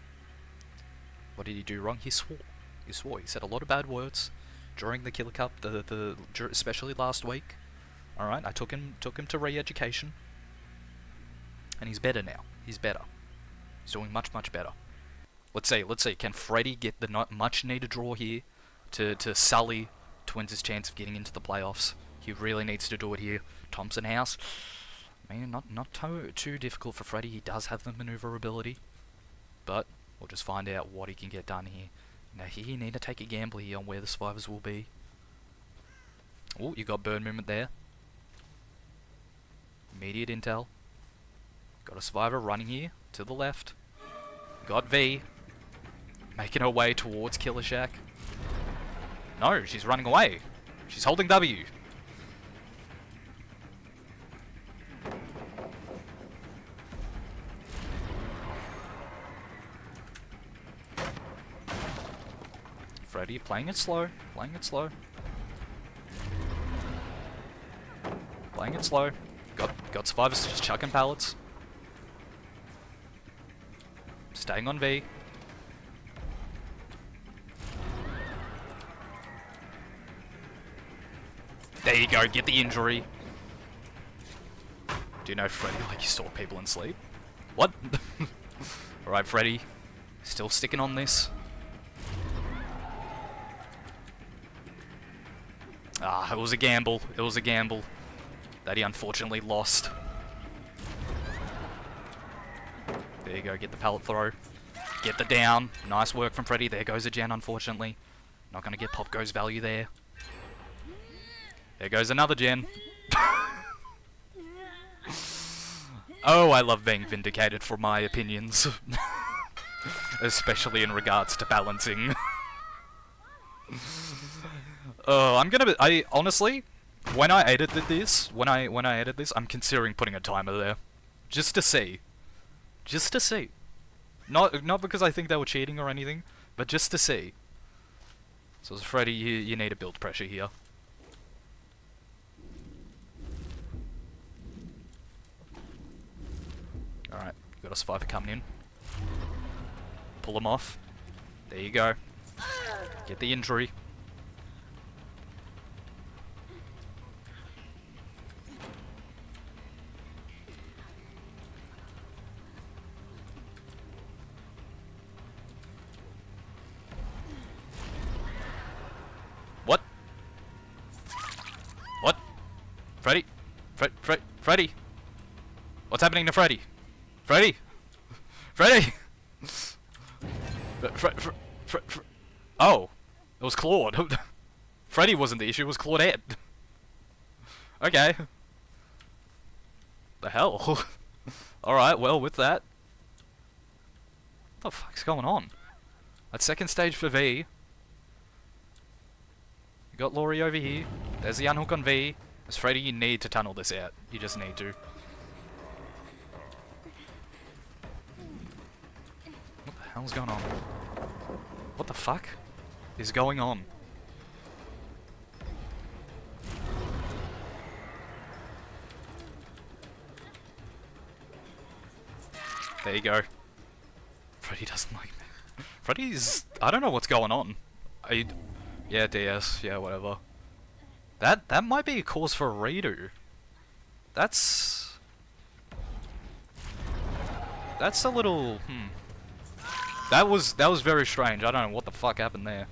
Speaker 1: What did he do wrong? He swore. He swore. He said a lot of bad words during the Killer Cup, especially last week. All right, I took him to re-education, and he's better now. He's better. He's doing much better. Let's see. Can Freddy get the much needed draw here to sully Twins' chance of getting into the playoffs? He really needs to do it here. Thompson House. I mean, not too difficult for Freddy. He does have the maneuverability, but we'll just find out what he can get done here. Now here you need to take a gamble here on where the survivors will be. Oh, you got burn movement there. Immediate intel. Got a survivor running here to the left. Got V. Making her way towards Killer Shack. No, she's running away. She's holding W. Freddy playing it slow. Playing it slow. Playing it slow. Got survivors just chucking pallets. Staying on V. There you go, get the injury. Do you know Freddy like you saw people in sleep? What? Alright, Freddy. Still sticking on this. Ah, it was a gamble. It was a gamble that he unfortunately lost. There you go, get the pallet throw. Get the down. Nice work from Freddy. There goes a gen, unfortunately. Not going to get Pop Go's value there. There goes another gen. Oh, I love being vindicated for my opinions. Especially in regards to balancing. I honestly, when I edited this, I'm considering putting a timer there, just to see, not because I think they were cheating or anything, but just to see. So Freddy, you need to build pressure here. All right, got a survivor coming in. Pull him off. There you go. Get the injury. What? What? Freddy? Freddy? What's happening to Freddy? Freddy? Freddy? Oh, it was Claude. Freddy wasn't the issue, it was Claudette. Okay. The hell? Alright, well, with that. What the fuck's going on? At second stage for V. You got Laurie over here. There's the unhook on V. As Freddy, you need to tunnel this out. You just need to. What the hell's going on? What the fuck is going on? There you go. Freddy doesn't like me. Freddy's... I don't know what's going on. Yeah, DS. Yeah, whatever. That might be a cause for a redo. That's a little... That was very strange. I don't know what the fuck happened there.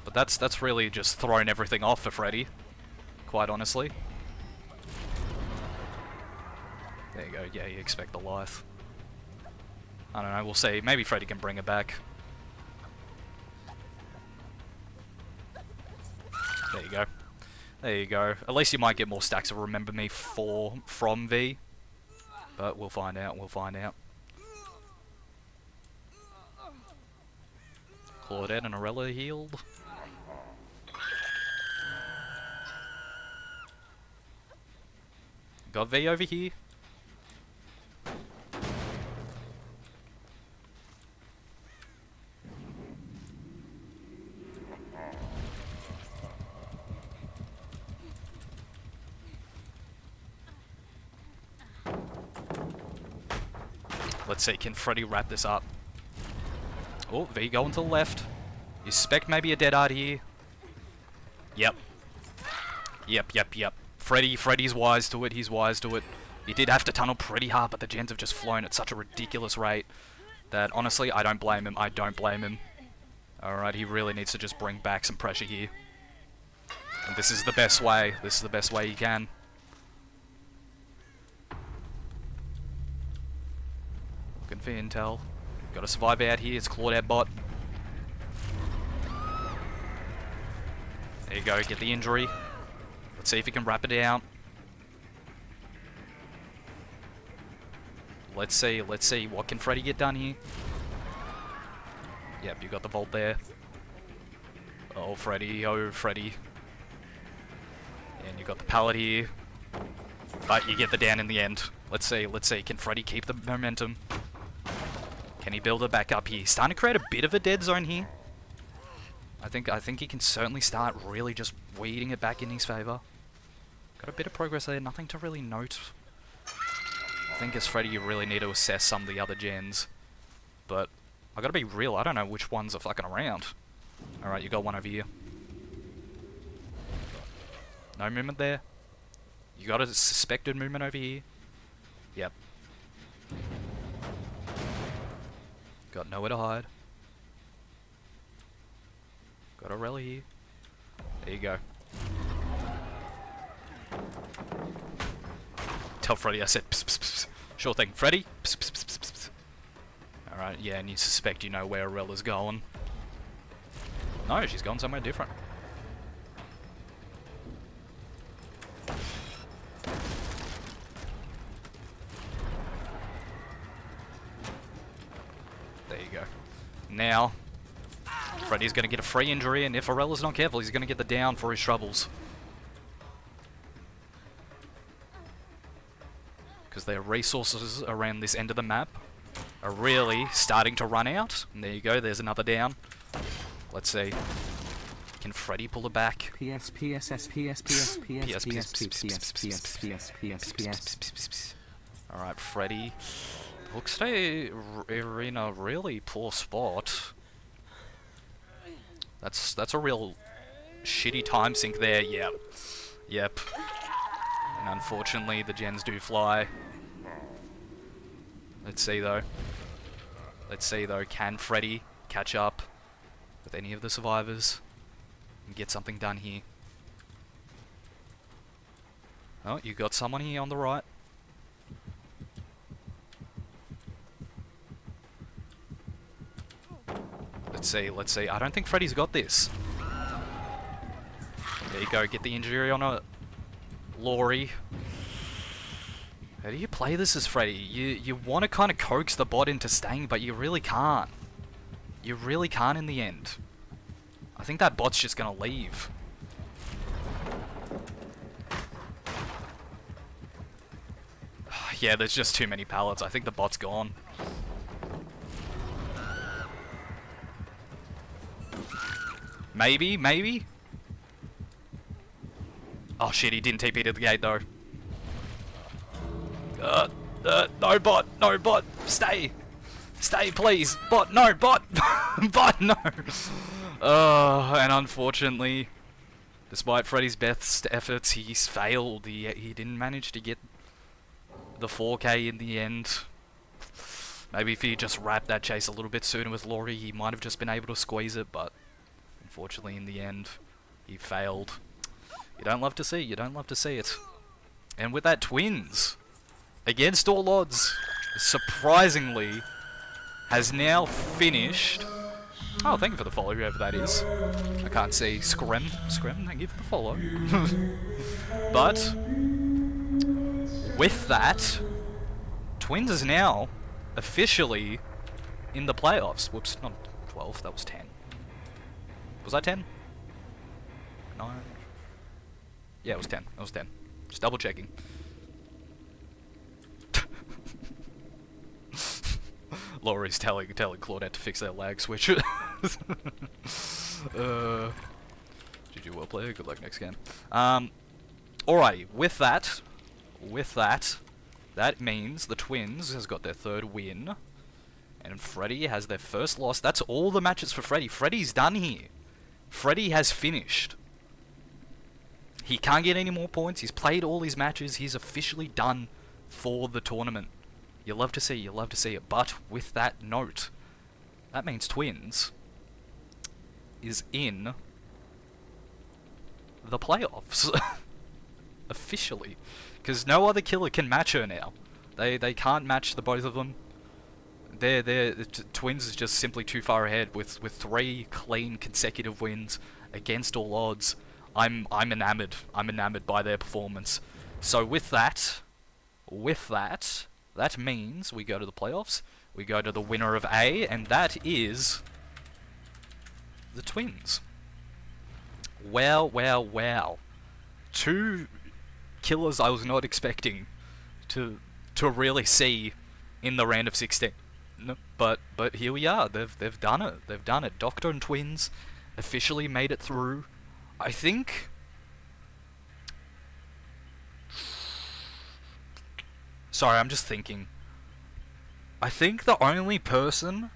Speaker 1: But that's really just thrown everything off for Freddy. Quite honestly. There you go. Yeah, you expect the life. I don't know, we'll see. Maybe Freddy can bring it back. There you go. There you go. At least you might get more stacks of Remember Me from V. But we'll find out, we'll find out. Claudette and Arella healed. Got V over here. Let's see, can Freddy wrap this up? Oh, V going to the left. You suspect maybe a dead art here. Yep. Yep. Freddy's wise to it, he's wise to it. He did have to tunnel pretty hard, but the gens have just flown at such a ridiculous rate that, honestly, I don't blame him. I don't blame him. Alright, he really needs to just bring back some pressure here. And this is the best way. This is the best way he can. Looking for intel. Gotta survive out here. It's Claudette bot. There you go. Get the injury. Let's see if he can wrap it down. Let's see. What can Freddy get done here? Yep, you got the vault there. Oh, Freddy. Oh, Freddy. And you got the pallet here. But you get the down in the end. Let's see. Can Freddy keep the momentum? Can he build it back up here? He's starting to create a bit of a dead zone here. I think he can certainly start really just weeding it back in his favour. Got a bit of progress there, nothing to really note. I think as Freddy you really need to assess some of the other gens. But I gotta be real, I don't know which ones are fucking around. Alright, you got one over here. No movement there. You got a suspected movement over here. Yep. Got nowhere to hide. Got a rally here. There you go. Tell Freddy I said pss, pss, pss. Sure thing. Freddy? Pss, pss, pss, pss, pss. Alright, yeah, and you suspect you know where Arella's going. No, she's gone somewhere different. There you go. Now, Freddy's going to get a free injury, and if Arella's not careful, he's going to get the down for his troubles. Because their resources around this end of the map are really starting to run out. And there you go, there's another down. Let's see. Can Freddy pull it back? Alright, Freddy. Looks to are in a really poor spot. That's a real shitty time sink there. Yep. And unfortunately, the gens do fly. Let's see though. Can Freddy catch up with any of the survivors and get something done here? Oh, you got someone here on the right. Let's see. I don't think Freddy's got this. There you go, get the injury on a Laurie. How do you play this as Freddy? You want to kind of coax the bot into staying, but you really can't. You really can't in the end. I think that bot's just gonna leave. Yeah, there's just too many pallets. I think the bot's gone. Maybe? Oh shit, he didn't TP to the gate though. No bot, stay, please, bot, no, bot, bot, no. And unfortunately, despite Freddy's best efforts, he's failed. He didn't manage to get the 4K in the end. Maybe if he just wrapped that chase a little bit sooner with Laurie, he might have just been able to squeeze it, but unfortunately in the end, he failed. You don't love to see it. And with that twins, against all odds, surprisingly, has now finished. Oh, thank you for the follow, whoever that is. I can't see. Scrim, thank you for the follow. But with that, Twins is now officially in the playoffs. Whoops, not 12, that was 10. Was that 10? 9? Yeah, it was 10. It was 10. Just double checking. Laurie's telling Claudette to fix their lag switch. GG, well played. Good luck next game. Alrighty, with that, that means the Twins has got their third win, and Freddy has their first loss. That's all the matches for Freddy. Freddy's done here. Freddy has finished. He can't get any more points. He's played all his matches. He's officially done for the tournament. You love to see it. But with that note, that means Twins is in the playoffs. Officially. Because no other killer can match her now. They can't match the both of them. Twins is just simply too far ahead with 3 clean consecutive wins against all odds. I'm enamored. I'm enamored by their performance. So with that, that means we go to the playoffs. We go to the winner of A, and that is the Twins. Wow. 2 killers I was not expecting to really see in the round of 16. No, but here we are. They've done it. They've done it. Doctor and Twins officially made it through. I think. Sorry, I'm just thinking. I think the only person.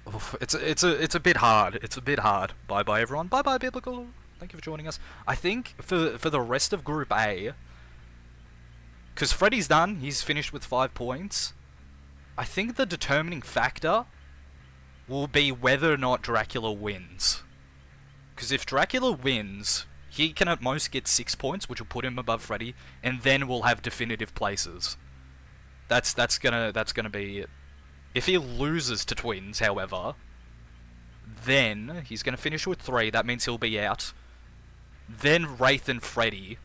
Speaker 1: Oof, it's a bit hard. It's a bit hard. Bye everyone. Bye Biblical. Thank you for joining us. I think for the rest of Group A, because Freddy's done, he's finished with 5 points. I think the determining factor will be whether or not Dracula wins. Because if Dracula wins, he can at most get 6 points, which will put him above Freddy, and then we'll have definitive places. That's gonna be it. If he loses to Twins, however, then he's gonna finish with 3. That means he'll be out. Then Wraith and Freddy.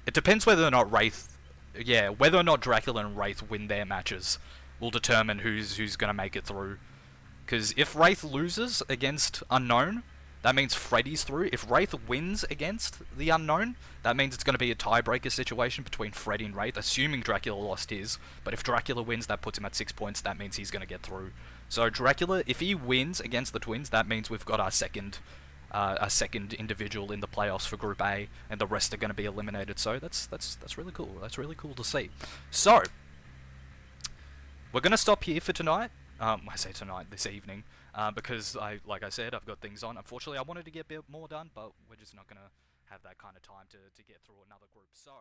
Speaker 1: It depends whether or not whether or not Dracula and Wraith win their matches will determine who's going to make it through. Because if Wraith loses against Unknown, that means Freddy's through. If Wraith wins against the Unknown, that means it's going to be a tiebreaker situation between Freddy and Wraith, assuming Dracula lost his. But if Dracula wins, that puts him at 6 points. That means he's going to get through. So Dracula, if he wins against the Twins, that means we've got our second individual in the playoffs for Group A, and the rest are going to be eliminated. So that's really cool. That's really cool to see. So we're going to stop here for tonight. I say tonight, this evening, because like I said, I've got things on. Unfortunately, I wanted to get a bit more done, but we're just not going to have that kind of time to get through another group. So